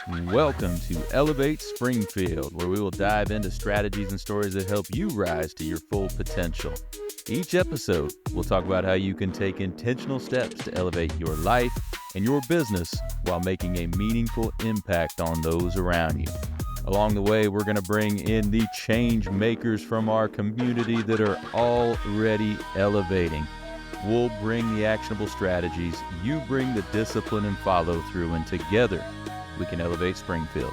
Welcome to Elevate Springfield, where we will dive into strategies and stories that help you rise to your full potential. Each episode, we'll talk about how you can take intentional steps to elevate your life and your business while making a meaningful impact on those around you. Along the way, we're going to bring in the change makers from our community that are already elevating. We'll bring the actionable strategies, you bring the discipline and follow through, and together we can elevate Springfield.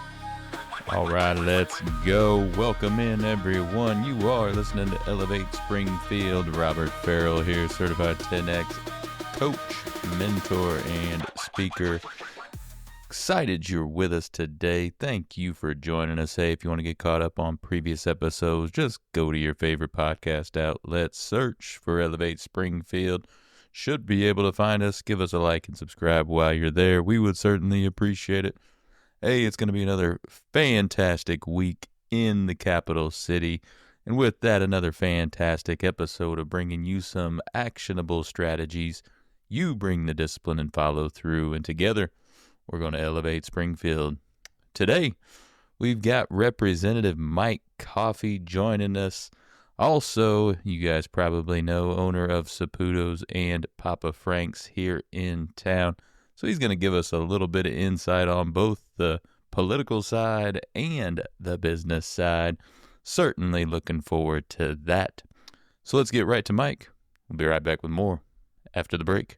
All right, let's go. Welcome in, everyone. You are listening to Elevate Springfield. Robert Ferriell here, certified 10X coach, mentor, and speaker. Excited you're with us today. Thank you for joining us. Hey, if you want to get caught up on previous episodes, just go to your favorite podcast outlet, search for Elevate Springfield. Should be able to find us. Give us a like and subscribe while you're there. We would certainly appreciate it. Hey, it's going to be another fantastic week in the capital city. And with that, another fantastic episode of bringing you some actionable strategies. You bring the discipline and follow through, and together we're going to elevate Springfield. Today, we've got Representative Mike Coffey joining us. Also, you guys probably know, owner of Saputo's and Papa Frank's here in town. So he's going to give us a little bit of insight on both the political side and the business side. Certainly looking forward to that. So let's get right to Mike. We'll be right back with more after the break.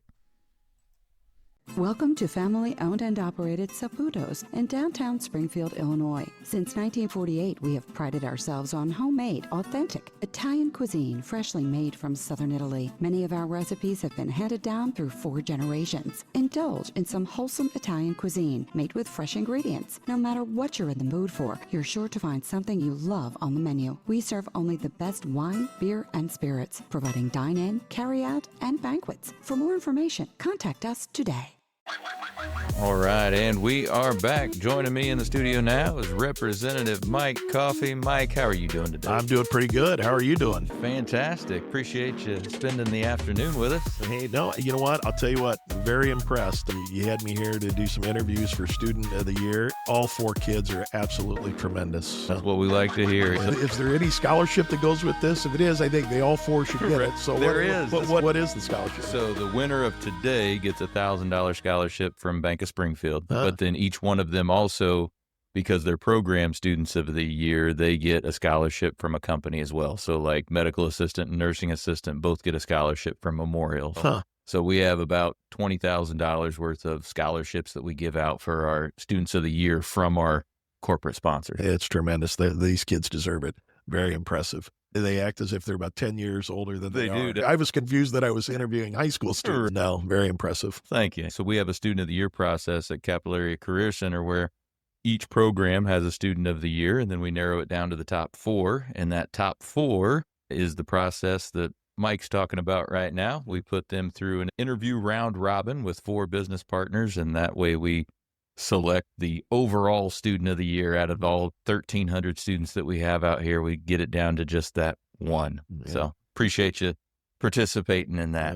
Welcome to family-owned and operated Saputo's in downtown Springfield, Illinois. Since 1948, we have prided ourselves on homemade, authentic Italian cuisine freshly made from southern Italy. Many of our recipes have been handed down through 4 generations. Indulge in some wholesome Italian cuisine made with fresh ingredients. No matter what you're in the mood for, you're sure to find something you love on the menu. We serve only the best wine, beer, and spirits, providing dine-in, carry-out, and banquets. For more information, contact us today. All right, and we are back. Joining me in the studio now is Representative Mike Coffey. Mike, how are you doing today? I'm doing pretty good. How are you doing? Fantastic. Appreciate you spending the afternoon with us. Hey, no, you know what? I'll tell you what, I'm very impressed. You had me here to do some interviews for Student of the Year. All 4 kids are absolutely tremendous. That's what we like to hear. Is there any scholarship that goes with this? If it is, I think they all 4 should get it. So there is. What is the scholarship? So the winner of today gets a $1,000 scholarship from Bank of Springfield, but then each one of them also, because they're program students of the year, they get a scholarship from a company as well. So like medical assistant and nursing assistant both get a scholarship from Memorial. So we have about $20,000 worth of scholarships that we give out for our students of the year from our corporate sponsors. It's tremendous. These kids deserve it. Very impressive. They act as if they're about 10 years older than they are. Do. I was confused that I was interviewing high school students. No, very impressive. Thank you. So we have a Student of the Year process at Capital Area Career Center where each program has a Student of the Year, and then we narrow it down to the top 4. And that top 4 is the process that Mike's talking about right now. We put them through an interview round robin with 4 business partners, and that way we select the overall Student of the Year out of all 1,300 students that we have out here. We get it down to just that one. Yeah. So appreciate you participating in that.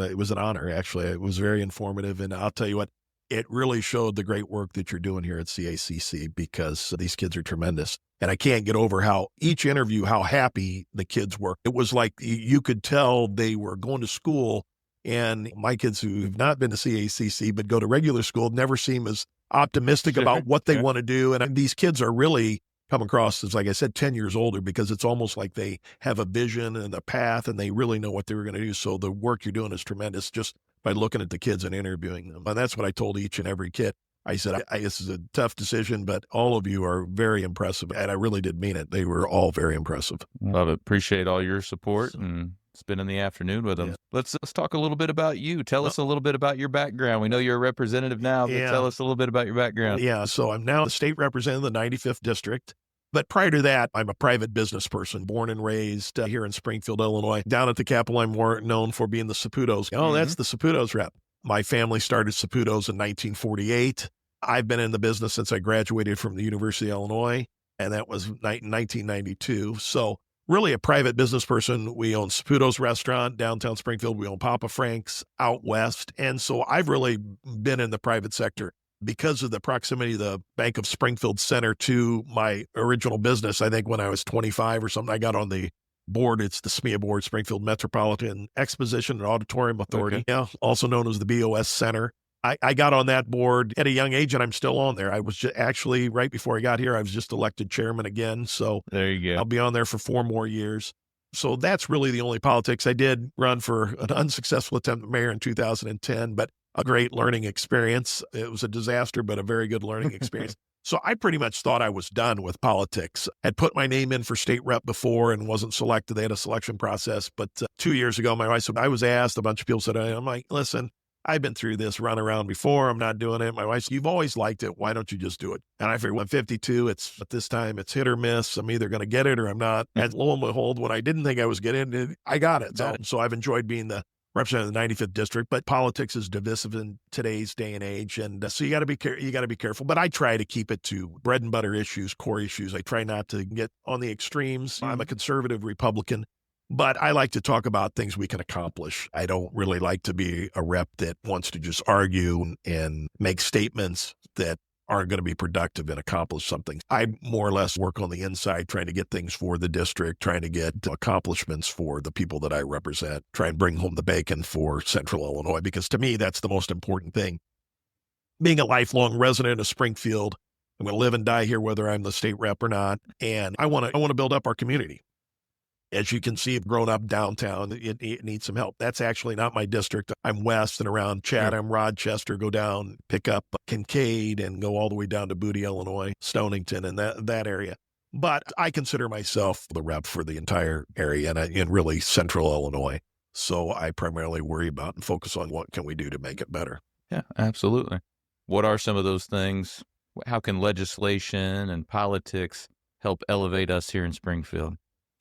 It was an honor, actually. It was very informative. And I'll tell you what, it really showed the great work that you're doing here at CACC because these kids are tremendous. And I can't get over how each interview, how happy the kids were. It was like you could tell they were going to school. And my kids who have not been to CACC but go to regular school never seem as optimistic about what they want to do. And these kids are really come across as, like I said, 10 years older because it's almost like they have a vision and a path and they really know what they were going to do. So the work you're doing is tremendous just by looking at the kids and interviewing them. And that's what I told each and every kid. I said, this is a tough decision, but all of you are very impressive. And I really did mean it. They were all very impressive. Love it. Appreciate all your support and spending the afternoon with them. Yeah. Let's talk a little bit about you. Tell us a little bit about your background. We know you're a representative now, but tell us a little bit about your background. Yeah, so I'm now the state representative of the 95th District. But prior to that, I'm a private business person, born and raised here in Springfield, Illinois. Down at the Capitol, I'm more known for being the Saputo's. That's the Saputo's rep. My family started Saputo's in 1948. I've been in the business since I graduated from the University of Illinois, and that was 1992. So really a private business person. We own Saputo's restaurant, downtown Springfield. We own Papa Frank's out west. And so I've really been in the private sector. because of the proximity of the Bank of Springfield Center to my original business, I think when I was 25 or something, I got on the board. It's the SMEA board, Springfield Metropolitan Exposition and Auditorium Authority, also known as the BOS Center. I got on that board at a young age, and I'm still on there. I was actually, right before I got here, I was just elected chairman again. So there you go. I'll be on there for 4 more years. So that's really the only politics. I did run for an unsuccessful attempt at mayor in 2010, but a great learning experience. It was a disaster, but a very good learning experience. So I pretty much thought I was done with politics. I'd put my name in for state rep before and wasn't selected. They had a selection process. But 2 years ago, my wife said, I was asked, a bunch of people said, I'm like, listen, I've been through this run around before. I'm not doing it. My wife said, you've always liked it. Why don't you just do it? And I figured, I'm 52. At this time, it's hit or miss. I'm either going to get it or I'm not. And lo and behold, when I didn't think I was getting it, I got it. So I've enjoyed being the representative of the 95th district, but politics is divisive in today's day and age. And so you got to be careful, but I try to keep it to bread and butter issues, core issues. I try not to get on the extremes. I'm a conservative Republican, but I like to talk about things we can accomplish. I don't really like to be a rep that wants to just argue and make statements that aren't going to be productive and accomplish something. I more or less work on the inside, trying to get things for the district, trying to get accomplishments for the people that I represent, try and bring home the bacon for Central Illinois, because to me, that's the most important thing. Being a lifelong resident of Springfield, I'm going to live and die here, whether I'm the state rep or not. And I want to build up our community. As you can see, I've grown up downtown. It needs some help. That's actually not my district. I'm west and around Chatham, Rochester, go down, pick up Kincaid, and go all the way down to Booty, Illinois, Stonington, and that area. But I consider myself the rep for the entire area and really Central Illinois. So I primarily worry about and focus on what can we do to make it better. Yeah, absolutely. What are some of those things? How can legislation and politics help elevate us here in Springfield?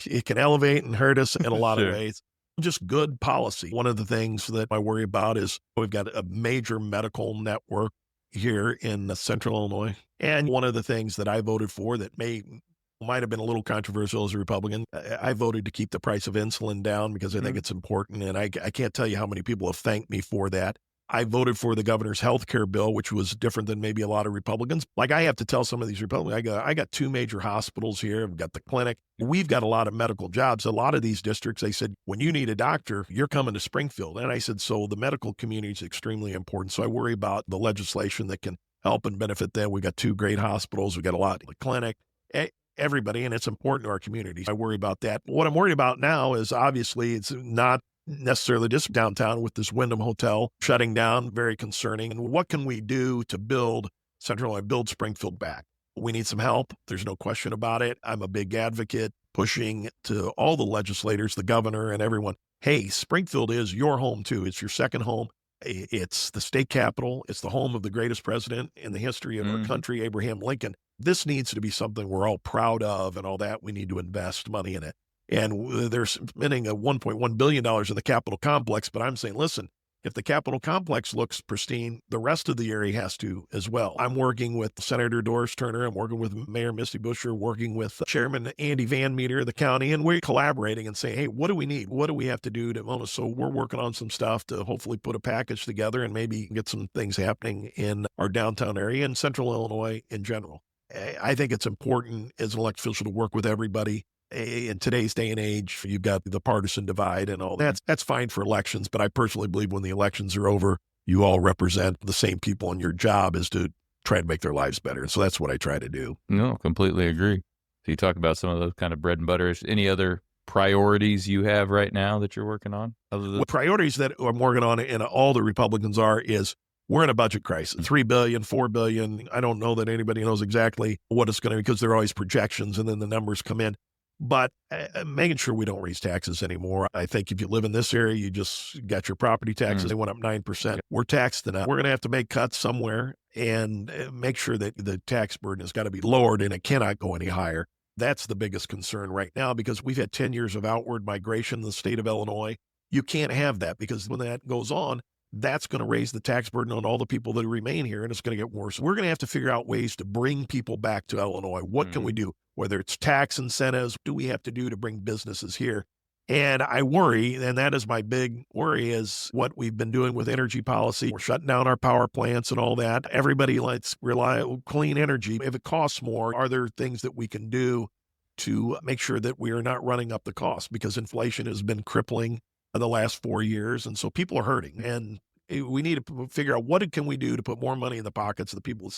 It can elevate and hurt us in a lot of ways. Just good policy. One of the things that I worry about is we've got a major medical network here in Central Illinois. And one of the things that I voted for that might have been a little controversial as a Republican, I voted to keep the price of insulin down because I think it's important. And I can't tell you how many people have thanked me for that. I voted for the governor's health care bill, which was different than maybe a lot of Republicans. Like I have to tell some of these Republicans, I got 2 major hospitals here. I've got the clinic. We've got a lot of medical jobs. A lot of these districts, they said, when you need a doctor, you're coming to Springfield. And I said, so the medical community is extremely important. So I worry about the legislation that can help and benefit them. We've got 2 great hospitals. We've got a lot in the clinic. Everybody, and it's important to our community. I worry about that. What I'm worried about now is obviously it's not necessarily just downtown with this Wyndham Hotel shutting down, very concerning. And what can we do to build Central Illinois, build Springfield back? We need some help. There's no question about it. I'm a big advocate pushing to all the legislators, the governor and everyone. Hey, Springfield is your home too. It's your second home. It's the state capital. It's the home of the greatest president in the history of our country, Abraham Lincoln. This needs to be something we're all proud of and all that. We need to invest money in it. And they're spending $1.1 billion in the Capitol complex. But I'm saying, listen, if the Capitol complex looks pristine, the rest of the area has to as well. I'm working with Senator Doris Turner. I'm working with Mayor Misty Buscher, working with Chairman Andy Van Meter of the county. And we're collaborating and saying, hey, what do we need? What do we have to do to own us? So we're working on some stuff to hopefully put a package together and maybe get some things happening in our downtown area and Central Illinois in general. I think it's important as an elected official to work with everybody. In today's day and age, you've got the partisan divide and all that. That's fine for elections, but I personally believe when the elections are over, you all represent the same people, and your job is to try to make their lives better. So that's what I try to do. No, completely agree. So you talk about some of those kind of bread and butters. Any other priorities you have right now that you're working on? What priorities that I'm working on, and all the Republicans is we're in a budget crisis, $3 billion, $4 billion. I don't know that anybody knows exactly what it's going to be because there are always projections and then the numbers come in. But making sure we don't raise taxes anymore. I think if you live in this area, you just got your property taxes. They went up 9%. We're taxed enough. We're going to have to make cuts somewhere and make sure that the tax burden has got to be lowered and it cannot go any higher. That's the biggest concern right now because we've had 10 years of outward migration in the state of Illinois. You can't have that because when that goes on, that's going to raise the tax burden on all the people that remain here, and it's going to get worse. We're going to have to figure out ways to bring people back to Illinois. What can we do? Whether it's tax incentives, what do we have to do to bring businesses here? And I worry, and that is my big worry, is what we've been doing with energy policy. We're shutting down our power plants and all that. Everybody likes reliable, clean energy. If it costs more, are there things that we can do to make sure that we are not running up the cost? Because inflation has been crippling the last 4 years, and so people are hurting. And we need to figure out what can we do to put more money in the pockets of the people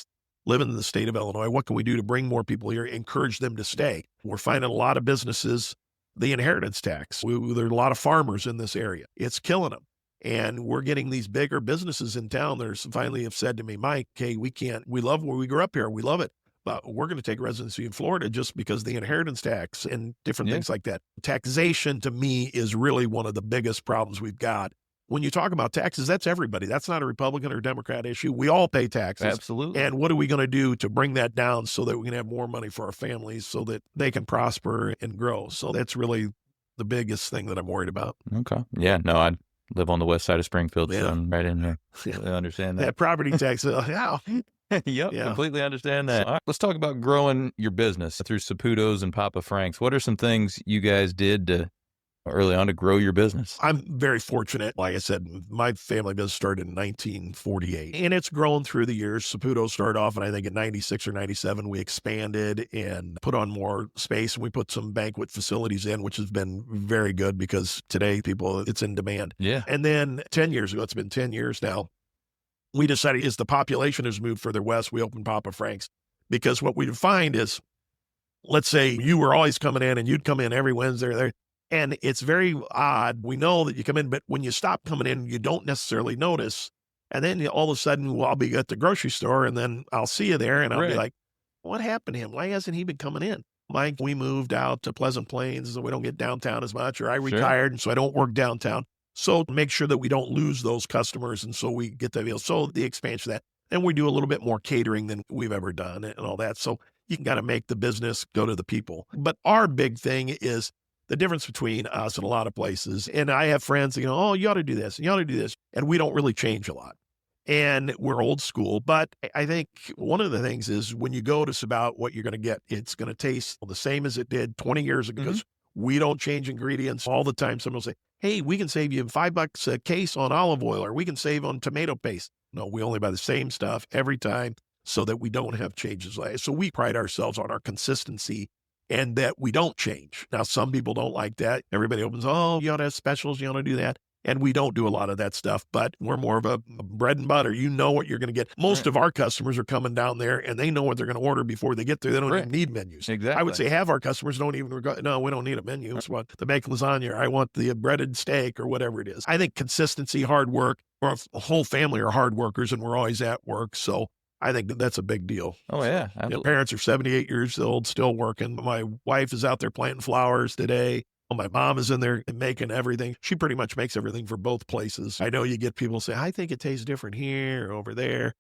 living in the state of Illinois. What can we do to bring more people here, encourage them to stay? We're finding a lot of businesses, the inheritance tax. There are a lot of farmers in this area. It's killing them. And we're getting these bigger businesses in town that finally have said to me, Mike, hey, we love where we grew up here. We love it. But we're going to take residency in Florida just because the inheritance tax and different things like that. Taxation, to me, is really one of the biggest problems we've got. When you talk about taxes, that's everybody. That's not a Republican or Democrat issue. We all pay taxes. Absolutely. And what are we going to do to bring that down so that we can have more money for our families so that they can prosper and grow? So that's really the biggest thing that I'm worried about. Okay. Yeah. No, I live on the west side of Springfield, so I'm right in there. I understand that. That property tax. Yep, completely understand that. All right, let's talk about growing your business through Saputo's and Papa Frank's. What are some things you guys did early on to grow your business? I'm very fortunate. Like I said, my family business started in 1948, and it's grown through the years. Saputo started off, and I think in 96 or 97, we expanded and put on more space, and we put some banquet facilities in, which has been very good because today it's in demand. Yeah. And then 10 years ago, it's been 10 years now, we decided as the population has moved further west, we opened Papa Frank's, because what we find is, let's say you were always coming in and you'd come in every Wednesday or there, and it's very odd. We know that you come in, but when you stop coming in, you don't necessarily notice. And then all of a sudden, I'll be at the grocery store and then I'll see you there and I'll be like, what happened to him? Why hasn't he been coming in? Mike, we moved out to Pleasant Plains, so we don't get downtown as much, or I retired, and so I don't work downtown. So make sure that we don't lose those customers, and so we get the deal. So the expansion of that, and we do a little bit more catering than we've ever done and all that. So you can kind of make the business go to the people. But our big thing is the difference between us and a lot of places. And I have friends that, oh, you ought to do this, and you ought to do this. And we don't really change a lot. And we're old school. But I think one of the things is when you go to about what you're going to get, it's going to taste the same as it did 20 years ago, because we don't change ingredients all the time. Someone will say, hey, we can save you $5 a case on olive oil, or we can save on tomato paste. No, we only buy the same stuff every time so that we don't have changes. So we pride ourselves on our consistency and that we don't change. Now, some people don't like that. Everybody opens, oh, you ought to have specials, you ought to do that. And we don't do a lot of that stuff, but we're more of a bread and butter. You know what you're going to get. Most of our customers are coming down there and they know what they're going to order before they get there. They don't even need menus. Exactly. I would say half our customers don't even no, we don't need a menu. It's what the baked lasagna, I want the breaded steak or whatever it is. I think consistency, hard work, our whole family are hard workers and we're always at work. So I think that's a big deal. Oh, yeah. Parents are 78 years old, still working. My wife is out there planting flowers today. My mom is in there making everything. She pretty much makes everything for both places. I know you get people say, I think it tastes different here or over there.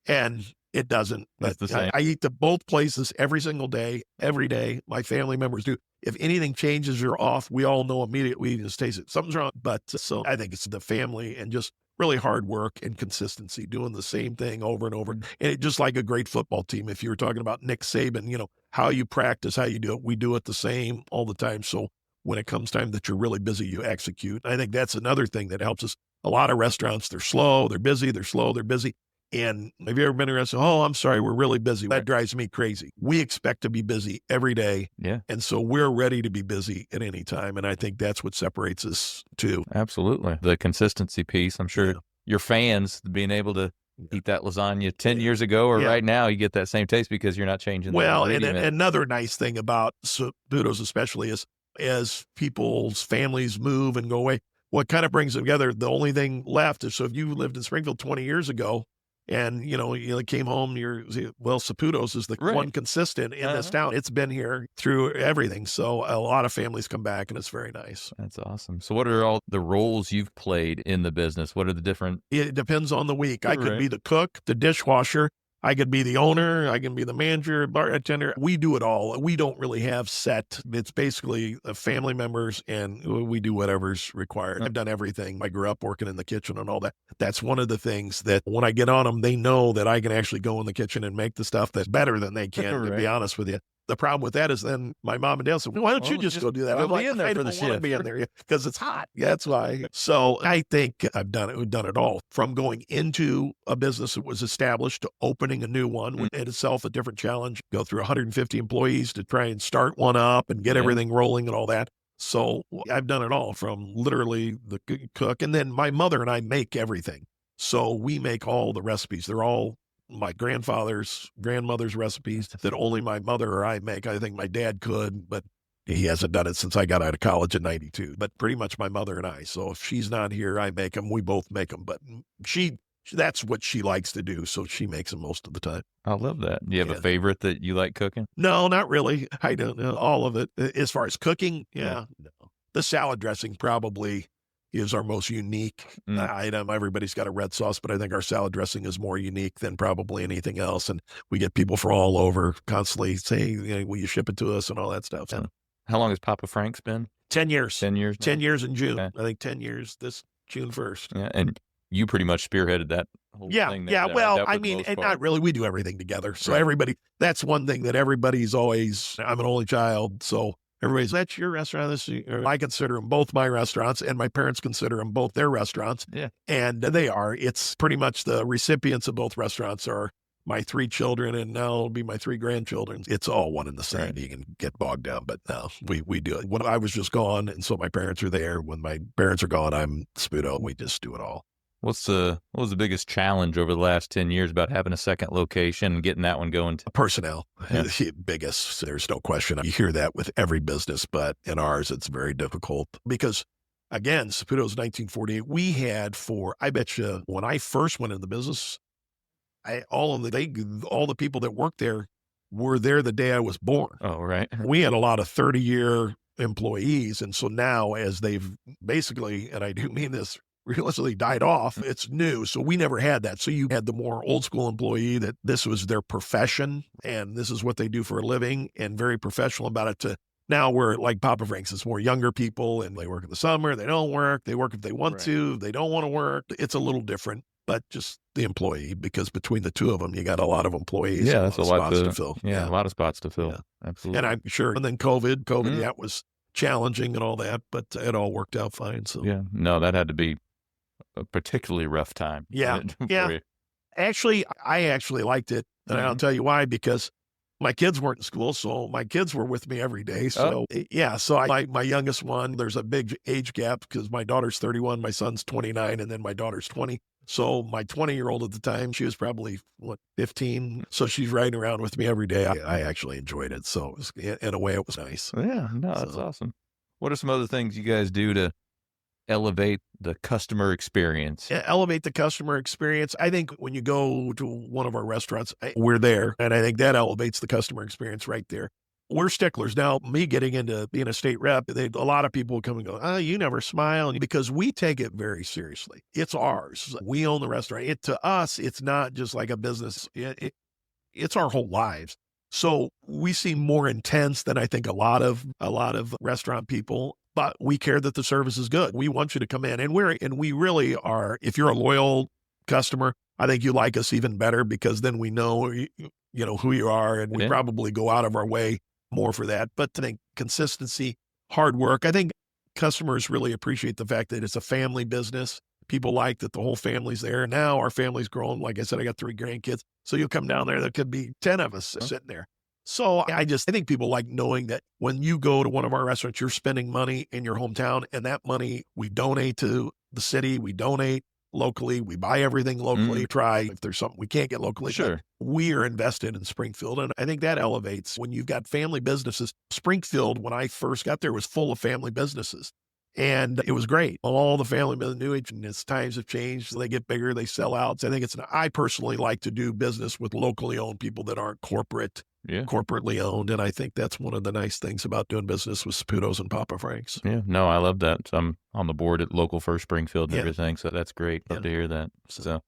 And it doesn't. That's the same. I eat at both places every single day, every day. My family members do. If anything changes or off, we all know immediately. We just taste it. Something's wrong. But so I think it's the family and just really hard work and consistency, doing the same thing over and over. And it, just like a great football team, if you were talking about Nick Saban, how you practice, how you do it, we do it the same all the time. So when it comes time that you're really busy, you execute. I think that's another thing that helps us. A lot of restaurants, they're slow, they're busy, they're slow, they're busy. And have you ever been to a restaurant? Oh, I'm sorry, we're really busy. That drives me crazy. We expect to be busy every day. Yeah. And so we're ready to be busy at any time. And I think that's what separates us too. Absolutely. The consistency piece, I'm sure your fans being able to eat that lasagna 10 years ago or right now, you get that same taste because you're not changing. Well, and another nice thing about Saputo's especially is as people's families move and go away, what kind of brings them together, the only thing left is, so if you lived in Springfield 20 years ago and, you came home, Saputo's is the one consistent in this town. It's been here through everything. So a lot of families come back and it's very nice. That's awesome. So what are all the roles you've played in the business? What are the different? It depends on the week. I could be the cook, the dishwasher. I could be the owner. I can be the manager, bartender. We do it all. We don't really have set. It's basically family members, and we do whatever's required. I've done everything. I grew up working in the kitchen and all that. That's one of the things that when I get on them, they know that I can actually go in the kitchen and make the stuff that's better than they can, to be honest with you. The problem with that is then my mom and dad said, well, why don't you just go do that? Go I'm be like, in there I for the don't want to shift. be in there because it's hot. Yeah, that's why. So I think I've done it. We've done it all, from going into a business that was established to opening a new one, which in itself a different challenge. Go through 150 employees to try and start one up and get everything rolling and all that. So I've done it all, from literally the cook. And then my mother and I make everything. So we make all the recipes. They're all my grandmother's recipes that only my mother or I make. I think my dad could, but he hasn't done it since I got out of college in 92. But pretty much my mother and I. So if she's not here, I make them. We both make them. But that's what she likes to do. So she makes them most of the time. I love that. Do you have a favorite that you like cooking? No, not really. I don't know. All of it. As far as cooking, no. The salad dressing probably is our most unique item. Everybody's got a red sauce, but I think our salad dressing is more unique than probably anything else. And we get people from all over constantly saying, will you ship it to us and all that stuff. So, how long has Papa Frank's been? 10 years. 10 years now? 10 years in June. Okay. I think 10 years this June 1st. Yeah, and you pretty much spearheaded that whole thing. Well, I mean, and not really. We do everything together. So everybody, that's one thing that everybody's always, I'm an only child. So everybody's, that's your restaurant. I consider them both my restaurants, and my parents consider them both their restaurants. Yeah. And they are. It's pretty much the recipients of both restaurants are my 3 children, and now it'll be my 3 grandchildren. It's all one and the same. Right. You can get bogged down, but no, we do it. When I was just gone, and so my parents are there. When my parents are gone, I'm Sputo. We just do it all. What was the biggest challenge over the last 10 years about having a second location and getting that one going? Personnel, biggest. There's no question. You hear that with every business, but in ours, it's very difficult because, again, Saputo's 1948. We had I bet you, when I first went into the business, all the people that worked there were there the day I was born. Oh, right. We had a lot of 30-year employees, and so now, as they've basically, and I do mean this, realistically died off, it's new. So we never had that. So you had the more old school employee that this was their profession and this is what they do for a living and very professional about it, to now we're like Papa Frank's. It's more younger people, and they work in the summer. They don't work. They work if they want to. They don't want to work. It's a little different, but just the employee, because between the two of them, you got a lot of employees. Yeah, that's a lot to fill. Yeah, a lot of spots to fill. Yeah. Absolutely. And I'm sure. And then COVID, that was challenging and all that, but it all worked out fine. So yeah, no, that had to be a particularly rough time. Yeah. Actually, I actually liked it. And I'll tell you why, because my kids weren't in school. So my kids were with me every day. So so my youngest one, there's a big age gap because my daughter's 31, my son's 29, and then my daughter's 20. So my 20-year-old at the time, she was probably 15. So she's riding around with me every day. I actually enjoyed it. So in a way, it was nice. Yeah, no, that's awesome. What are some other things you guys do to elevate the customer experience? Elevate the customer experience. I think when you go to one of our restaurants, we're there. And I think that elevates the customer experience right there. We're sticklers. Now, me getting into being a state rep, a lot of people will come and go, you never smile, because we take it very seriously. It's ours. We own the restaurant. To us, it's not just like a business. It's our whole lives. So we seem more intense than I think a lot of restaurant people. But we care that the service is good. We want you to come in, and we really are. If you're a loyal customer, I think you like us even better, because then we know who you are, and we probably go out of our way more for that. But I think consistency, hard work. I think customers really appreciate the fact that it's a family business. People like that the whole family's there. Now our family's grown. Like I said, I got 3 grandkids. So you'll come down there, there could be 10 of us sitting there. So I think people like knowing that when you go to one of our restaurants, you're spending money in your hometown, and that money we donate to the city, we donate locally, we buy everything locally, try if there's something we can't get locally. Sure. We are invested in Springfield, and I think that elevates when you've got family businesses. Springfield, when I first got there, was full of family businesses. And it was great. All the family knew each, and as times have changed, they get bigger, they sell out. So I think I personally like to do business with locally owned people that aren't corporately owned. And I think that's one of the nice things about doing business with Saputo's and Papa Frank's. Yeah, no, I love that. So I'm on the board at Local First Springfield and everything. So that's great. Love to hear that. So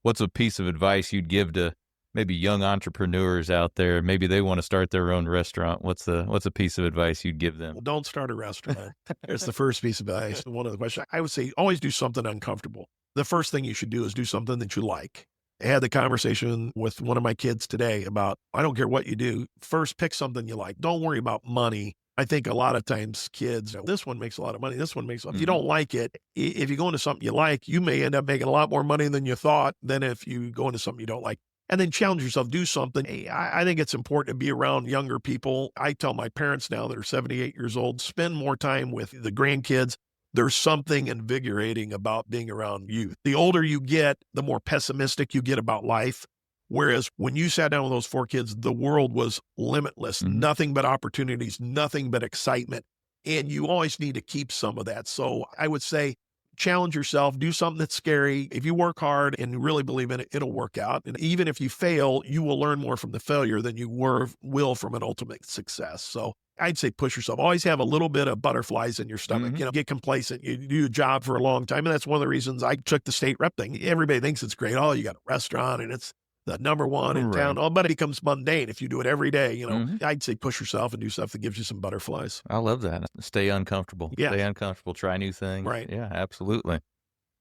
what's a piece of advice you'd give to maybe young entrepreneurs out there? Maybe they want to start their own restaurant. What's a piece of advice you'd give them? Well, don't start a restaurant. There's the first piece of advice. One of the questions, I would say always do something uncomfortable. The first thing you should do is do something that you like. I had the conversation with one of my kids today about, I don't care what you do. First, pick something you like. Don't worry about money. I think a lot of times kids, this one makes a lot of money. This one makes, if you don't like it, if you go into something you like, you may end up making a lot more money than you thought than if you go into something you don't like. And then challenge yourself, do something. I think it's important to be around younger people. I tell my parents now that are 78 years old, spend more time with the grandkids. There's something invigorating about being around youth. The older you get, the more pessimistic you get about life. Whereas when you sat down with those 4 kids, the world was limitless, nothing but opportunities, nothing but excitement. And you always need to keep some of that. So I would say, challenge yourself, do something that's scary. If you work hard and you really believe in it, it'll work out. And even if you fail, you will learn more from the failure than you will from an ultimate success. So I'd say push yourself. Always have a little bit of butterflies in your stomach. Get complacent. You do a job for a long time. And that's one of the reasons I took the state rep thing. Everybody thinks it's great. Oh, you got a restaurant and it's the number one in town. Oh, but it becomes mundane if you do it every day. I'd say push yourself and do stuff that gives you some butterflies. I love that. Stay uncomfortable. Yeah. Stay uncomfortable. Try new things. Right. Yeah, absolutely.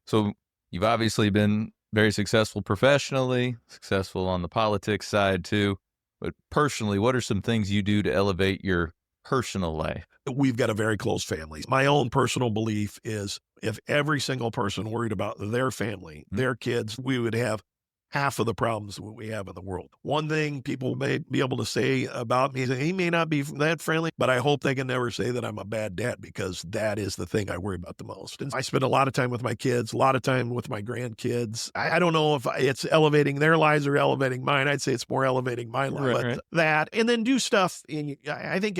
So you've obviously been very successful professionally, successful on the politics side too. But personally, what are some things you do to elevate your personal life? We've got a very close family. My own personal belief is if every single person worried about their family, their kids, we would have half of the problems we have in the world. One thing people may be able to say about me is he may not be that friendly, but I hope they can never say that I'm a bad dad, because that is the thing I worry about the most. And I spend a lot of time with my kids, a lot of time with my grandkids. I don't know if it's elevating their lives or elevating mine. I'd say it's more elevating my life. But that, and then do stuff. And I think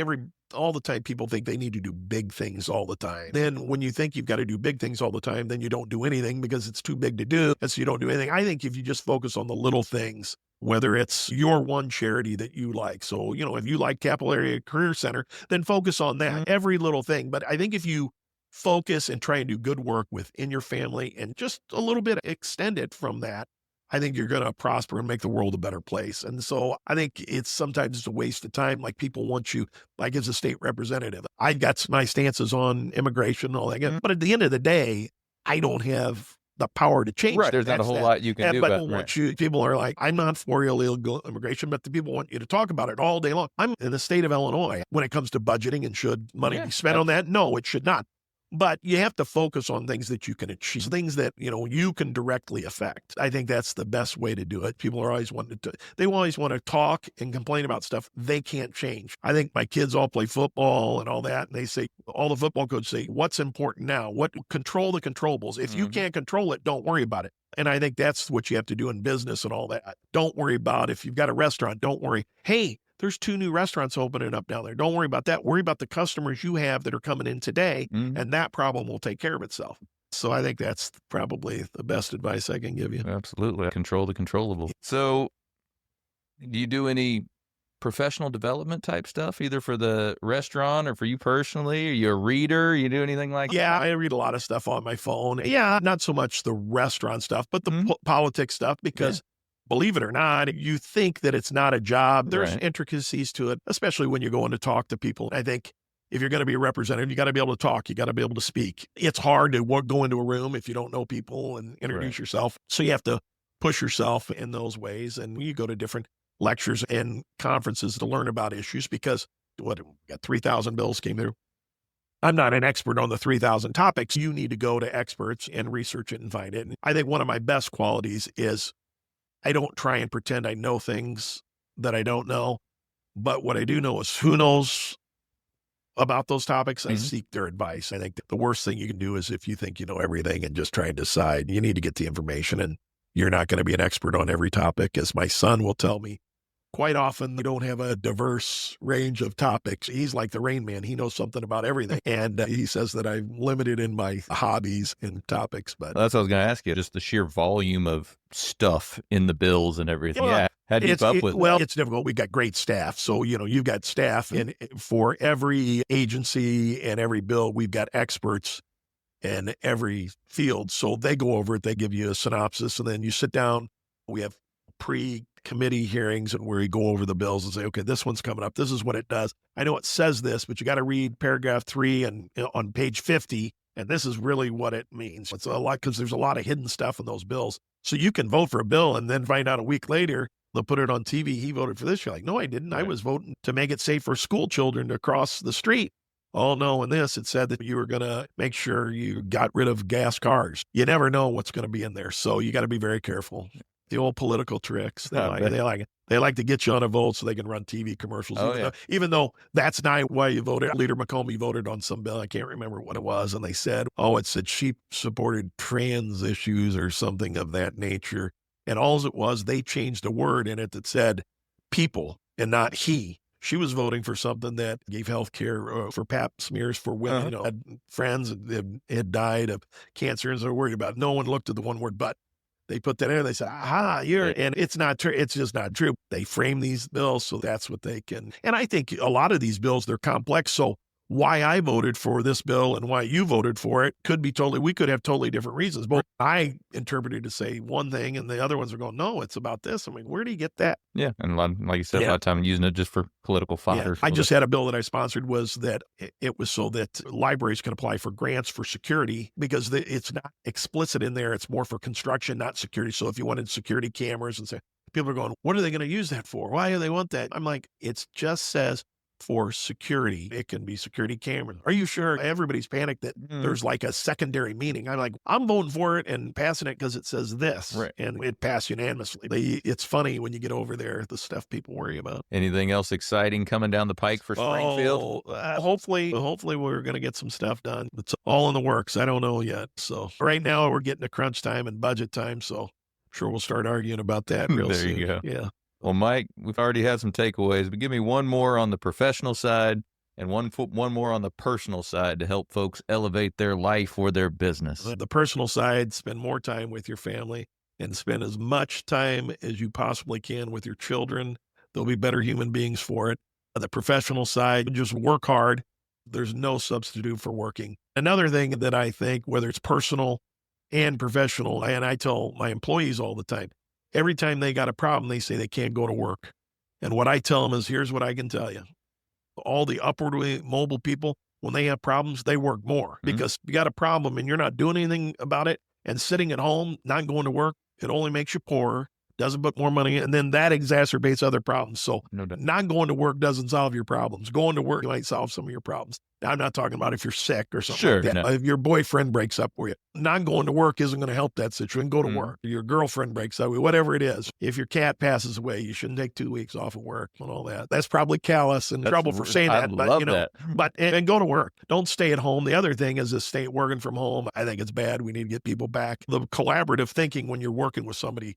all the time people think they need to do big things all the time. Then when you think you've got to do big things all the time, then you don't do anything because it's too big to do. And so you don't do anything. I think if you just focus on the little things, whether it's your one charity that you like. So, if you like Capillary Career Center, then focus on that, every little thing. But I think if you focus and try and do good work within your family and just a little bit extend it from that, I think you're going to prosper and make the world a better place. And so I think sometimes it's a waste of time. Like people want you, like as a state representative, I got my stances on immigration and all that. But at the end of the day, I don't have the power to change. Right. There's not a whole lot you can do but about it. People are like, I'm not for illegal immigration, but the people want you to talk about it all day long. I'm in the state of Illinois. When it comes to budgeting and should money be spent on that? No, it should not. But you have to focus on things that you can achieve, things that, you can directly affect. I think that's the best way to do it. People are always they always want to talk and complain about stuff they can't change. I think my kids all play football and all that. And they say, all the football coaches say, what's important now? Control the controllables. If you can't control it, don't worry about it. And I think that's what you have to do in business and all that. Don't worry about if you've got a restaurant, don't worry. Hey, there's 2 new restaurants opening up down there. Don't worry about that. Worry about the customers you have that are coming in today, and that problem will take care of itself. So I think that's probably the best advice I can give you. Absolutely. Control the controllable. So do you do any professional development type stuff, either for the restaurant or for you personally? Are you a reader? You do anything like that? Yeah, I read a lot of stuff on my phone. Yeah, not so much the restaurant stuff, but the politics stuff, because believe it or not, you think that it's not a job. There's intricacies to it, especially when you're going to talk to people. I think if you're going to be a representative, you got to be able to talk. You got to be able to speak. It's hard to go into a room if you don't know people and introduce yourself. So you have to push yourself in those ways. And you go to different lectures and conferences to learn about issues, because we got 3,000 bills came through. I'm not an expert on the 3,000 topics. You need to go to experts and research it and find it. And I think one of my best qualities is I don't try and pretend I know things that I don't know, but what I do know is who knows about those topics. I seek their advice. I think the worst thing you can do is if you think you know everything and just try and decide. You need to get the information, and you're not going to be an expert on every topic. As my son will tell me, quite often you don't have a diverse range of topics. He's like the Rain Man. He knows something about everything. And he says that I'm limited in my hobbies and topics. But that's what I was going to ask you, just the sheer volume of stuff in the bills and everything. How do you keep up with it? Well, it's difficult. We've got great staff. So, you've got staff for every agency and every bill. We've got experts in every field. So they go over it. They give you a synopsis, and then you sit down. We have pre-committee hearings and where you go over the bills and say, okay, this one's coming up. This is what it does. I know it says this, but you got to read paragraph 3 and on page 50. And this is really what it means. It's a lot, because there's a lot of hidden stuff in those bills. So you can vote for a bill and then find out a week later, they'll put it on TV, he voted for this. You're like, no, I didn't. I was voting to make it safe for school children to cross the street. Oh, no, in this, it said that you were going to make sure you got rid of gas cars. You never know what's going to be in there, so you got to be very careful. The old political tricks. They like to get you on a vote so they can run TV commercials. Even though that's not why you voted. Leader McComey voted on some bill. I can't remember what it was. And they said, it said she supported trans issues or something of that nature. And all it was, they changed a word in it that said people and not he. She was voting for something that gave health care for pap smears for women. Had friends that had died of cancer and so worried about it. No one looked at the one word but. They put that in, they said, and it's not true. It's just not true. They frame these bills so that's what they can. And I think a lot of these bills, they're complex. So why I voted for this bill and why you voted for it we could have totally different reasons. But I interpreted to say one thing and the other ones are going, no, it's about this. I mean, where do you get that? Yeah. And like you said, a lot of time using it just for political fodder. I just had a bill that I sponsored was that it was so that libraries can apply for grants for security because it's not explicit in there. It's more for construction, not security. So if you wanted security cameras and say, people are going, what are they going to use that for? Why do they want that? I'm like, it just says for security. It can be security cameras. Are you sure? Everybody's panicked that there's like a secondary meaning. I'm like, I'm voting for it and passing it because it says this. Right. And it passed unanimously. It's funny when you get over there, the stuff people worry about. Anything else exciting coming down the pike for Springfield? Hopefully we're going to get some stuff done. It's all in the works. I don't know yet. So right now we're getting to crunch time and budget time. So I'm sure we'll start arguing about that real soon. There you go. Yeah. Well, Mike, we've already had some takeaways, but give me one more on the professional side and one more on the personal side to help folks elevate their life or their business. The personal side, spend more time with your family and spend as much time as you possibly can with your children. They'll be better human beings for it. On the professional side, just work hard. There's no substitute for working. Another thing that I think, whether it's personal and professional, and I tell my employees all the time, every time they got a problem, they say they can't go to work. And what I tell them is, here's what I can tell you. All the upwardly mobile people, when they have problems, they work more because you got a problem and you're not doing anything about it and sitting at home, not going to work, it only makes you poorer, doesn't put more money in, and then that exacerbates other problems. So not going to work doesn't solve your problems. Going to work might solve some of your problems. Now, I'm not talking about if you're sick or something like that. No. If your boyfriend breaks up with you, not going to work isn't going to help that situation. Go to work. Your girlfriend breaks up with you, whatever it is. If your cat passes away, you shouldn't take 2 weeks off of work and all that. That's probably callous and trouble for saying that. But and go to work. Don't stay at home. The other thing is to stay working from home. I think it's bad. We need to get people back. The collaborative thinking when you're working with somebody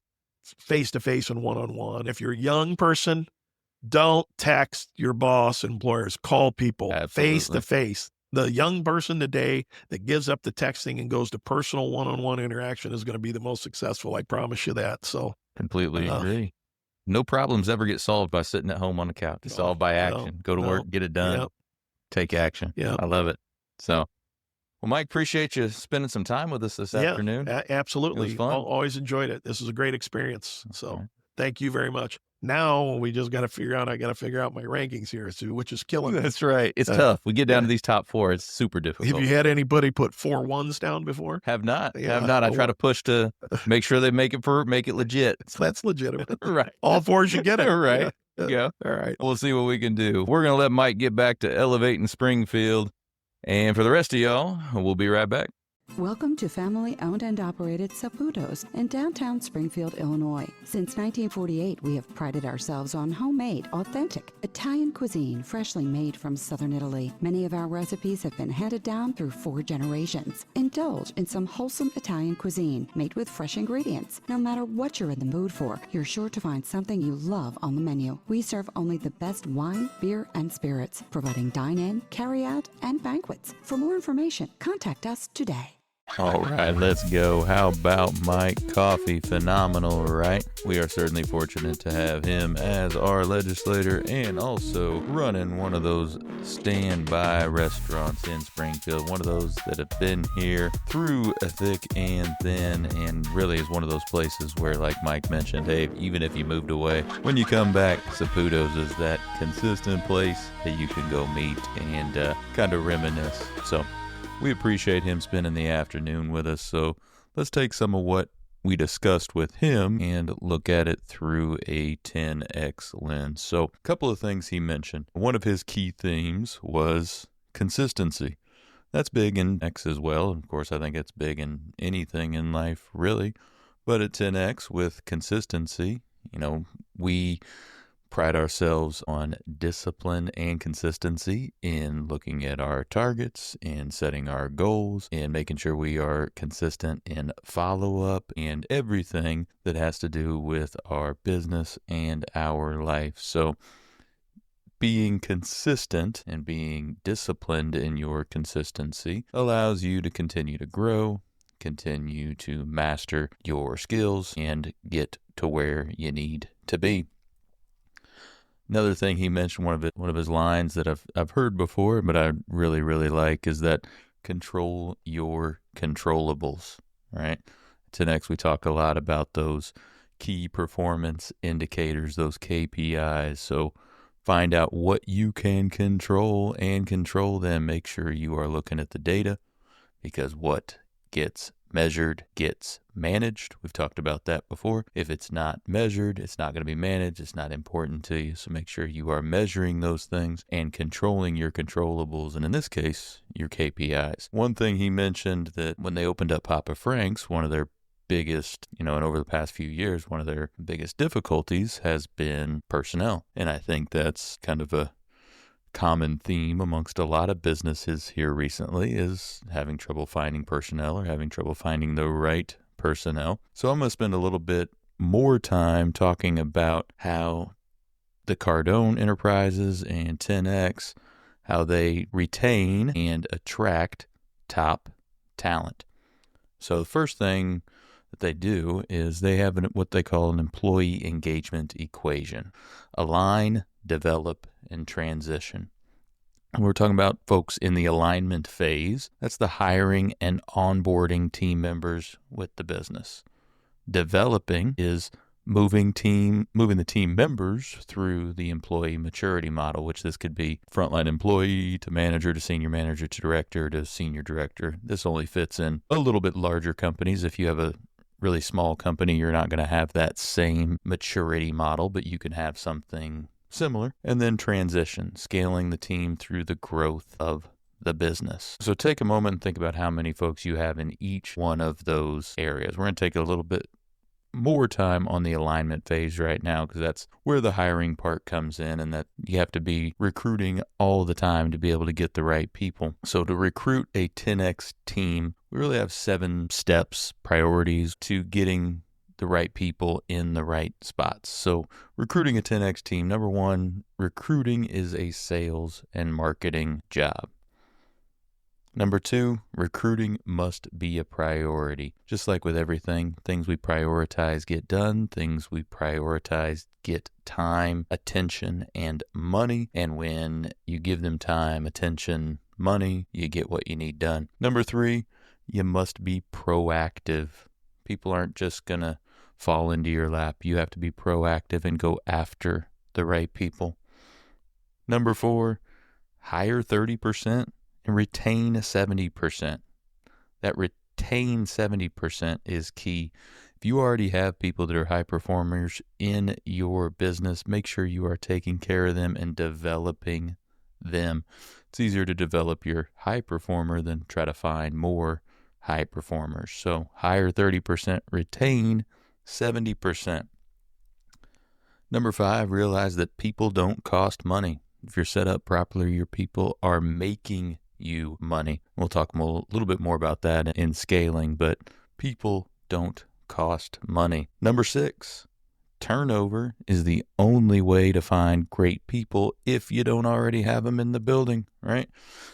face-to-face and one-on-one. If you're a young person, don't text your boss and employers. Call people face-to-face. The young person today that gives up the texting and goes to personal one-on-one interaction is going to be the most successful. I promise you that. So completely agree. No problems ever get solved by sitting at home on the couch. It's solved by action. Go to work, get it done, take action. Yeah, I love it. So, well, Mike, appreciate you spending some time with us this afternoon. Absolutely. It was fun. Always enjoyed it. This is a great experience. So thank you very much. Now we just got to figure out my rankings here, which is killing me. That's right. It's tough. We get down to these top four. It's super difficult. Have you had anybody put 4 1s down before? Have not. I try to push to make sure they make it legit. That's legitimate. Right. All 4 should get it. Right. Yeah. All right. We'll see what we can do. We're going to let Mike get back to elevating Springfield. And for the rest of y'all, we'll be right back. Welcome to family-owned and operated Saputo's in downtown Springfield, Illinois. Since 1948, we have prided ourselves on homemade, authentic Italian cuisine freshly made from southern Italy. Many of our recipes have been handed down through 4 generations. Indulge in some wholesome Italian cuisine made with fresh ingredients. No matter what you're in the mood for, you're sure to find something you love on the menu. We serve only the best wine, beer, and spirits, providing dine-in, carry-out, and banquets. For more information, contact us today. All right, let's go. How about Mike Coffey? Phenomenal, right? We are certainly fortunate to have him as our legislator and also running one of those standby restaurants in Springfield, one of those that have been here through thick and thin, and really is one of those places where, like Mike mentioned, hey, even if you moved away, when you come back, Saputo's is that consistent place that you can go meet and kind of reminisce. So we appreciate him spending the afternoon with us. So let's take some of what we discussed with him and look at it through a 10X lens. So a couple of things he mentioned. One of his key themes was consistency. That's big in X as well. Of course, I think it's big in anything in life, really. But at 10X with consistency, we pride ourselves on discipline and consistency in looking at our targets and setting our goals and making sure we are consistent in follow-up and everything that has to do with our business and our life. So being consistent and being disciplined in your consistency allows you to continue to grow, continue to master your skills, and get to where you need to be. Another thing he mentioned, one of his lines that I've heard before, but I really, really like, is that control your controllables, right? 10X, we talk a lot about those key performance indicators, those KPIs. So find out what you can control and control them. Make sure you are looking at the data, because what gets measured gets managed. We've talked about that before. If it's not measured, it's not going to be managed. It's not important to you. So make sure you are measuring those things and controlling your controllables, and in this case, your KPIs. One thing he mentioned, that when they opened up Papa Frank's, one of their biggest, and over the past few years, one of their biggest difficulties has been personnel. And I think that's kind of a common theme amongst a lot of businesses here recently, is having trouble finding personnel or having trouble finding the right personnel. So I'm going to spend a little bit more time talking about how the Cardone Enterprises and 10X, how they retain and attract top talent. So the first thing that they do is they have what they call an employee engagement equation: align, develop, and transition. And we're talking about folks in the alignment phase. That's the hiring and onboarding team members with the business. Developing is moving the team members through the employee maturity model, which this could be frontline employee to manager to senior manager to director to senior director. This only fits in a little bit larger companies. If you have a really small company, you're not going to have that same maturity model, but you can have something similar. And then transition, scaling the team through the growth of the business. So take a moment and think about how many folks you have in each one of those areas. We're going to take a little bit more time on the alignment phase right now, because that's where the hiring part comes in, and that you have to be recruiting all the time to be able to get the right people. So to recruit a 10X team, we really have 7 steps, priorities to getting the right people in the right spots. So recruiting a 10X team, number 1, recruiting is a sales and marketing job. Number 2, recruiting must be a priority. Just like with everything, things we prioritize get done, things we prioritize get time, attention, and money. And when you give them time, attention, money, you get what you need done. Number 3, you must be proactive. People aren't just going to fall into your lap. You have to be proactive and go after the right people. Number 4, hire 30%. and retain 70%. That retain 70% is key. If you already have people that are high performers in your business, make sure you are taking care of them and developing them. It's easier to develop your high performer than try to find more high performers. So hire 30%, retain 70%. Number 5, realize that people don't cost money. If you're set up properly, your people are making you money. We'll talk a little bit more about that in scaling, but people don't cost money. Number 6, turnover is the only way to find great people if you don't already have them in the building, right?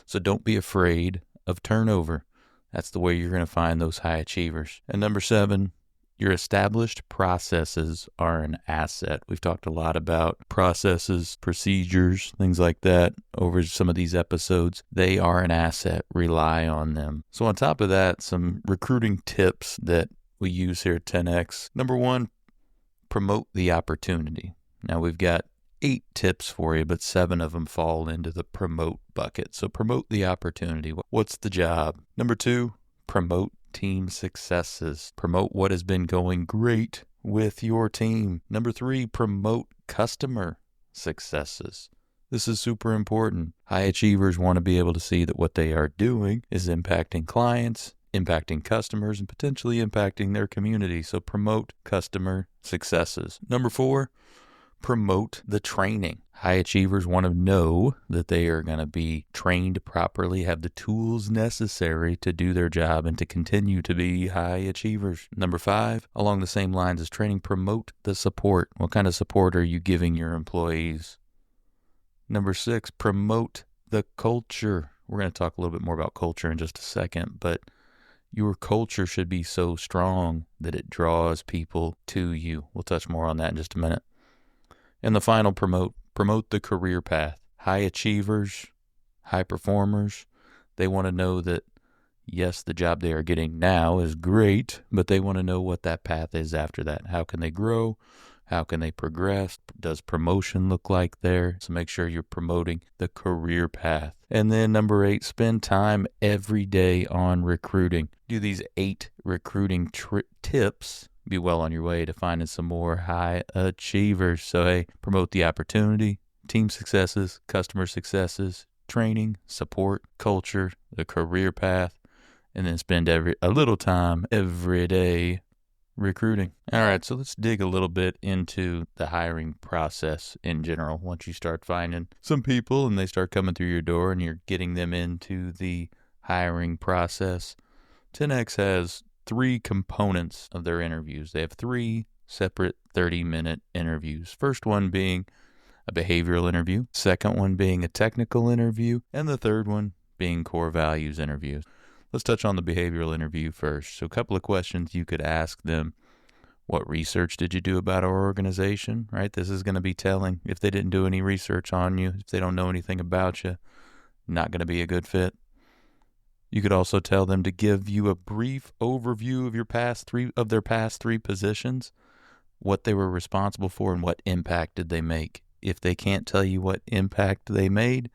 So don't be afraid of turnover. That's the way you're going to find those high achievers. And number 7, your established processes are an asset. We've talked a lot about processes, procedures, things like that over some of these episodes. They are an asset. Rely on them. So on top of that, some recruiting tips that we use here at 10X. Number 1, promote the opportunity. Now we've got 8 tips for you, but 7 of them fall into the promote bucket. So promote the opportunity. What's the job? Number 2, promote team successes. Promote what has been going great with your team. Number 3, promote customer successes. This is super important. High achievers want to be able to see that what they are doing is impacting clients, impacting customers, and potentially impacting their community. So promote customer successes. Number 4, promote the training. High achievers want to know that they are going to be trained properly, have the tools necessary to do their job and to continue to be high achievers. Number 5, along the same lines as training, promote the support. What kind of support are you giving your employees? Number 6, promote the culture. We're going to talk a little bit more about culture in just a second, but your culture should be so strong that it draws people to you. We'll touch more on that in just a minute. And the final, promote the career path. High achievers, high performers, they want to know that, yes, the job they are getting now is great, but they want to know what that path is after that. How can they grow? How can they progress? Does promotion look like there? So make sure you're promoting the career path. And then number 8, spend time every day on recruiting. Do these 8 recruiting tips. Be well on your way to finding some more high achievers. So, hey, promote the opportunity, team successes, customer successes, training, support, culture, the career path, and then spend a little time every day recruiting. All right, so let's dig a little bit into the hiring process in general. Once you start finding some people and they start coming through your door and you're getting them into the hiring process, 10X has 3 components of their interviews. They have 3 separate 30-minute interviews. First one being a behavioral interview, second one being a technical interview, and the third one being core values interviews. Let's touch on the behavioral interview first. So a couple of questions you could ask them. What research did you do about our organization, right? This is going to be telling. If they didn't do any research on you, if they don't know anything about you, not going to be a good fit. You could also tell them to give you a brief overview of their past 3 positions, what they were responsible for and what impact did they make. If they can't tell you what impact they made,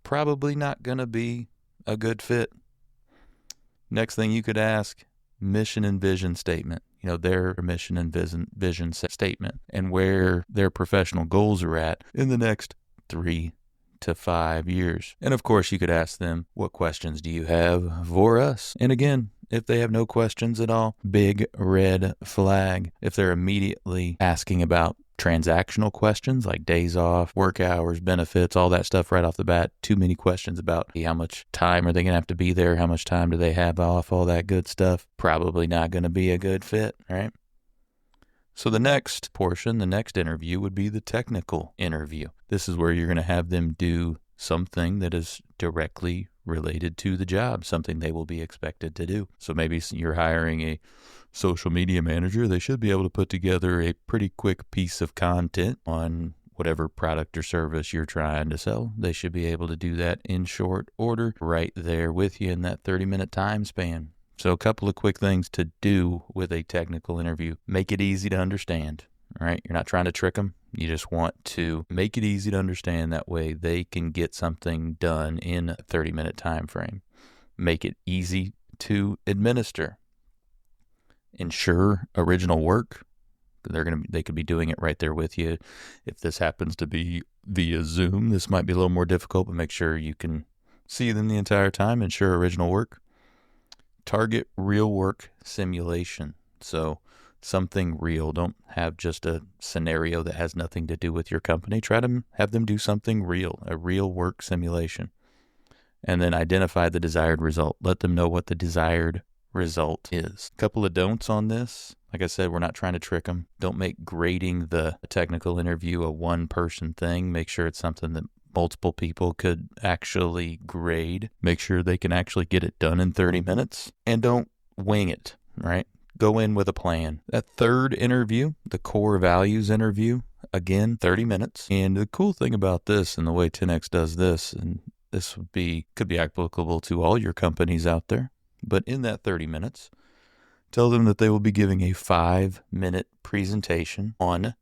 probably not going to be a good fit. Next thing you could ask, mission and vision statement. Their mission and vision statement and where their professional goals are at in the next 3 to 5 years. And of course, you could ask them, what questions do you have for us? And again, if they have no questions at all, big red flag. If they're immediately asking about transactional questions like days off, work hours, benefits, all that stuff right off the bat, too many questions about how much time are they going to have to be there? How much time do they have off? All that good stuff. Probably not going to be a good fit, right? So the next portion, the next interview would be the technical interview. This is where you're going to have them do something that is directly related to the job, something they will be expected to do. So maybe you're hiring a social media manager. They should be able to put together a pretty quick piece of content on whatever product or service you're trying to sell. They should be able to do that in short order right there with you in that 30-minute time span. So a couple of quick things to do with a technical interview. Make it easy to understand, right? You're not trying to trick them. You just want to make it easy to understand. That way they can get something done in a 30-minute time frame. Make it easy to administer. Ensure original work. They could be doing it right there with you. If this happens to be via Zoom, this might be a little more difficult, but make sure you can see them the entire time. Ensure original work. Target real work simulation. So something real. Don't have just a scenario that has nothing to do with your company. Try to have them do something real, a real work simulation. And then identify the desired result. Let them know what the desired result is. A couple of don'ts on this. Like I said, we're not trying to trick them. Don't make grading the technical interview a one-person thing. Make sure it's something that multiple people could actually grade. Make sure they can actually get it done in 30 minutes. And don't wing it, right? Go in with a plan. That third interview, the core values interview, again, 30 minutes. And the cool thing about this and the way 10X does this, and this could be applicable to all your companies out there, but in that 30 minutes, tell them that they will be giving a 5-minute presentation on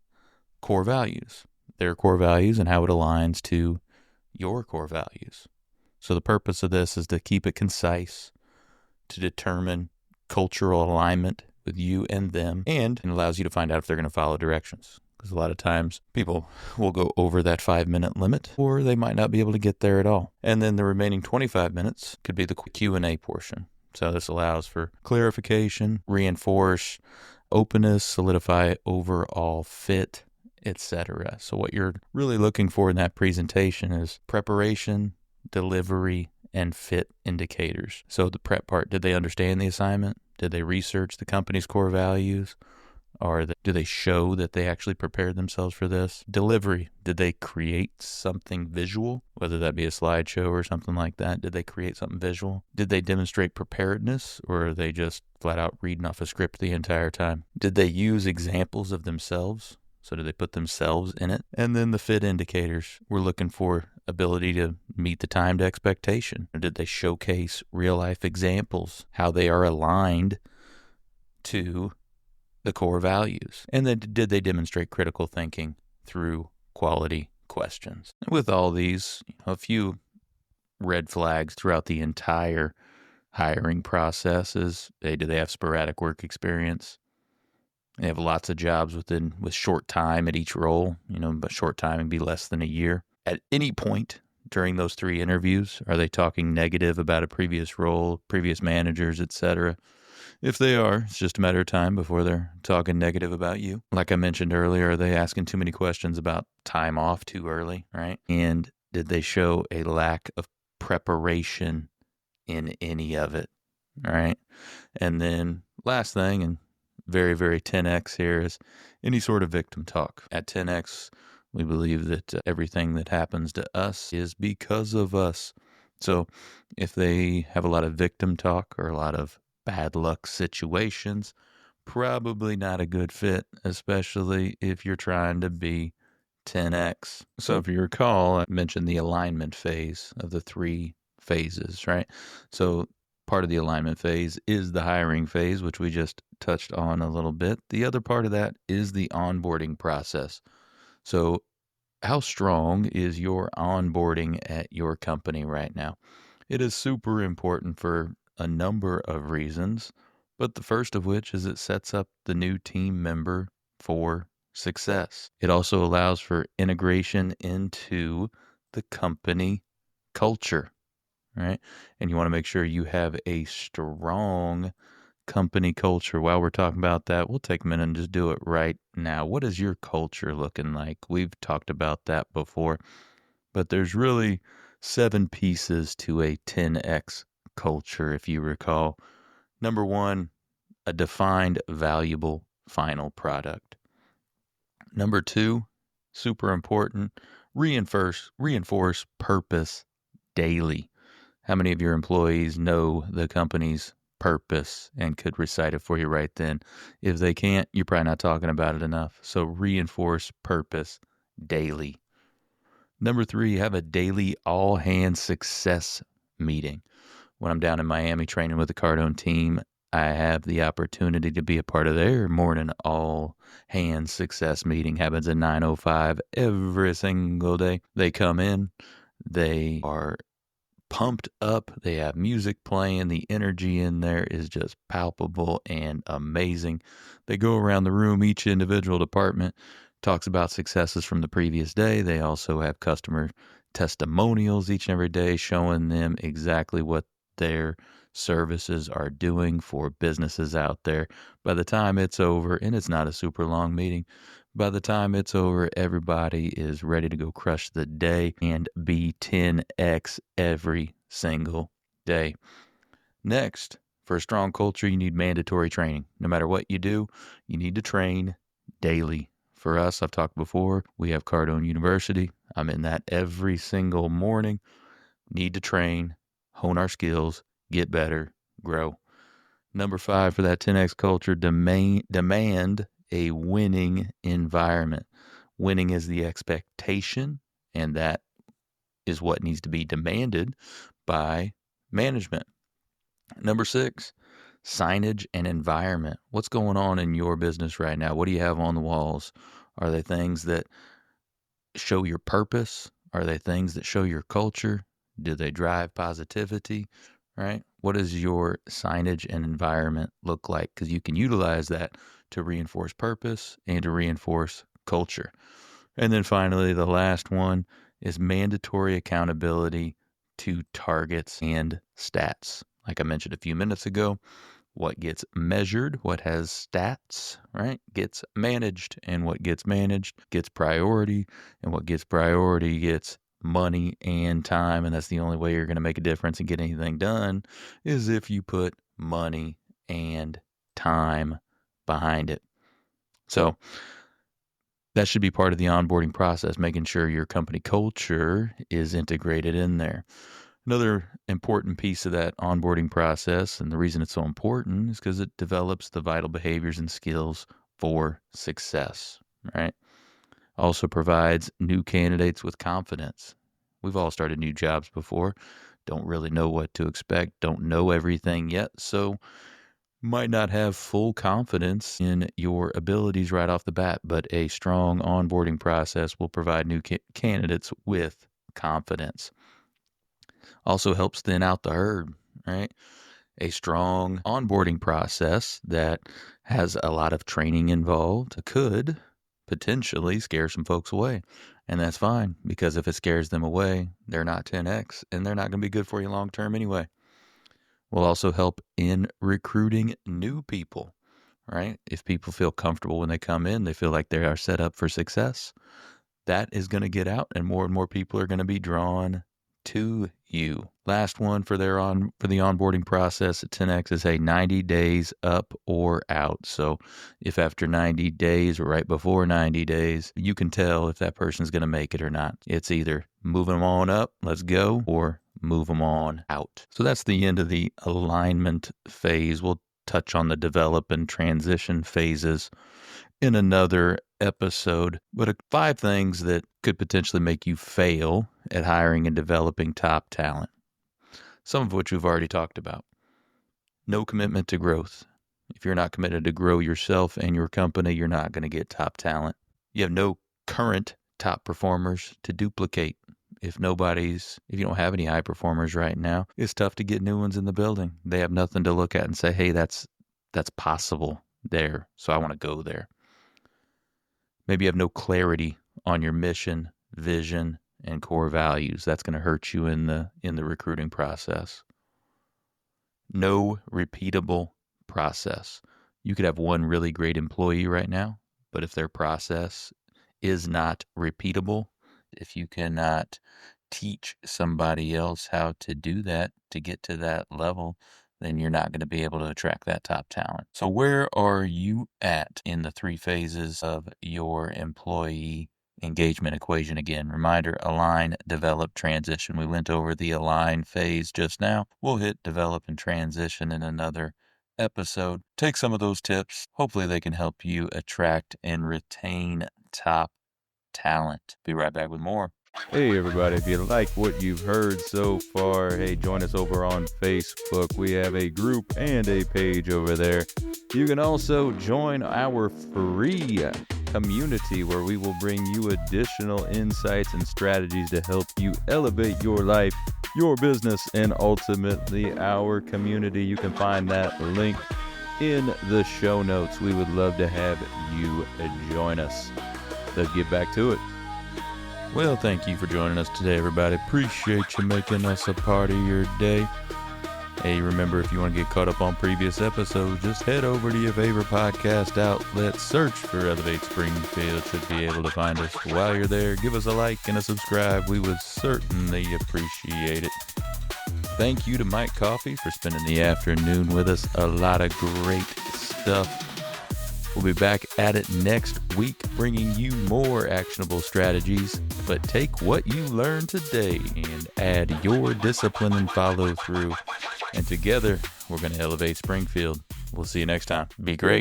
core values, their core values and how it aligns to your core values. So the purpose of this is to keep it concise, to determine cultural alignment with you and them, and it allows you to find out if they're going to follow directions. Because a lot of times people will go over that 5-minute limit, or they might not be able to get there at all. And then the remaining 25 minutes could be the Q&A portion. So this allows for clarification, reinforce openness, solidify overall fit, etc. So what you're really looking for in that presentation is preparation, delivery, and fit indicators. So the prep part, did they understand the assignment? Did they research the company's core values? Or do they show that they actually prepared themselves for this? Delivery, did they create something visual, whether that be a slideshow or something like that? Did they create something visual? Did they demonstrate preparedness, or are they just flat out reading off a script the entire time? Did they use examples of themselves? So did they put themselves in it? And then the fit indicators, we're looking for ability to meet the timed expectation. Or did they showcase real-life examples, how they are aligned to the core values? And then did they demonstrate critical thinking through quality questions? And with all these, a few red flags throughout the entire hiring process is, do they have sporadic work experience? They have lots of jobs with short time at each role, but short time would be less than a year. At any point during those 3 interviews, are they talking negative about a previous role, previous managers, etc.? If they are, it's just a matter of time before they're talking negative about you. Like I mentioned earlier, are they asking too many questions about time off too early, right? And did they show a lack of preparation in any of it, right? And then last thing, and very, very 10X here, is any sort of victim talk. At 10X, we believe that everything that happens to us is because of us. So if they have a lot of victim talk or a lot of bad luck situations, probably not a good fit, especially if you're trying to be 10X. So if you recall, I mentioned the alignment phase of the 3 phases, right? So part of the alignment phase is the hiring phase, which we just touched on a little bit. The other part of that is the onboarding process. So how strong is your onboarding at your company right now? It is super important for a number of reasons, but the first of which is it sets up the new team member for success. It also allows for integration into the company culture, right? And you want to make sure you have a strong company culture. While we're talking about that, we'll take a minute and just do it right now. What is your culture looking like? We've talked about that before, but there's really 7 pieces to a 10X culture, if you recall. Number 1, a defined, valuable final product. Number 2, super important, reinforce purpose daily. How many of your employees know the company's purpose and could recite it for you right then? If they can't, you're probably not talking about it enough. So reinforce purpose daily. Number 3, have a daily all-hands success meeting. When I'm down in Miami training with the Cardone team, I have the opportunity to be a part of their morning all-hands success meeting. Happens at 9:05 every single day. They come in, they are pumped up, they have music playing, the energy in there is just palpable and amazing. They go around the room, each individual department talks about successes from the previous day. They also have customer testimonials each and every day showing them exactly what their services are doing for businesses out there. By the time it's over, and it's not a super long meeting, by the time it's over, everybody is ready to go crush the day and be 10X every single day. Next, for a strong culture, you need mandatory training. No matter what you do, you need to train daily. For us, I've talked before, we have Cardone University. I'm in that every single morning. Need to train, hone our skills, get better, grow. Number 5, for that 10X culture, demand a winning environment. Winning is the expectation, and that is what needs to be demanded by management. Number 6, signage and environment. What's going on in your business right now? What do you have on the walls? Are they things that show your purpose? Are they things that show your culture? Do they drive positivity? Right? What does your signage and environment look like? Because you can utilize that to reinforce purpose and to reinforce culture. And then finally, the last one is mandatory accountability to targets and stats. Like I mentioned a few minutes ago, what gets measured, what has stats, right, gets managed, and what gets managed gets priority, and what gets priority gets money and time. And that's the only way you're going to make a difference and get anything done is if you put money and time behind it. So that should be part of the onboarding process, making sure your company culture is integrated in there. Another important piece of that onboarding process, and the reason it's so important, is because it develops the vital behaviors and skills for success, right? Also provides new candidates with confidence. We've all started new jobs before, don't really know what to expect, don't know everything yet, so might not have full confidence in your abilities right off the bat, but a strong onboarding process will provide new candidates with confidence. Also helps thin out the herd, right? A strong onboarding process that has a lot of training involved could potentially scare some folks away. And that's fine, because if it scares them away, they're not 10X and they're not going to be good for you long term anyway. Will also help in recruiting new people, right? If people feel comfortable when they come in, they feel like they are set up for success, that is going to get out and more people are going to be drawn to you. Last one for the onboarding process at 10X is 90 days up or out. So if after 90 days or right before 90 days, you can tell if that person's going to make it or not. It's either move them on up, let's go, or move them on out. So that's the end of the alignment phase. We'll touch on the develop and transition phases in another episode, but 5 things that could potentially make you fail at hiring and developing top talent, some of which we've already talked about. No commitment to growth. If you're not committed to grow yourself and your company, you're not going to get top talent. You have no current top performers to duplicate. If you don't have any high performers right now, it's tough to get new ones in the building. They have nothing to look at and say, hey, that's possible there, so I want to go there. Maybe you have no clarity on your mission, vision, and core values. That's going to hurt you in the recruiting process. No repeatable process. You could have one really great employee right now, but if their process is not repeatable, if you cannot teach somebody else how to do that to get to that level, then you're not going to be able to attract that top talent. So where are you at in the 3 phases of your employee engagement equation? Again, reminder, align, develop, transition. We went over the align phase just now. We'll hit develop and transition in another episode. Take some of those tips. Hopefully they can help you attract and retain top talent. Be right back with more. Hey everybody, if you like what you've heard so far, hey, join us over on Facebook. We have a group and a page over there. You can also join our free community where we will bring you additional insights and strategies to help you elevate your life, your business, and ultimately our community. You can find that link in the show notes. We would love to have you join us. Let's get back to it. Well, thank you for joining us today, everybody. Appreciate you making us a part of your day. Hey, remember, if you want to get caught up on previous episodes, just head over to your favorite podcast outlet, search for Elevate Springfield. Should be able to find us. While you're there, give us a like and a subscribe. We would certainly appreciate it. Thank you to Mike Coffey for spending the afternoon with us. A lot of great stuff. We'll be back at it next week, bringing you more actionable strategies. But take what you learned today and add your discipline and follow through. And together, we're going to elevate Springfield. We'll see you next time. Be great.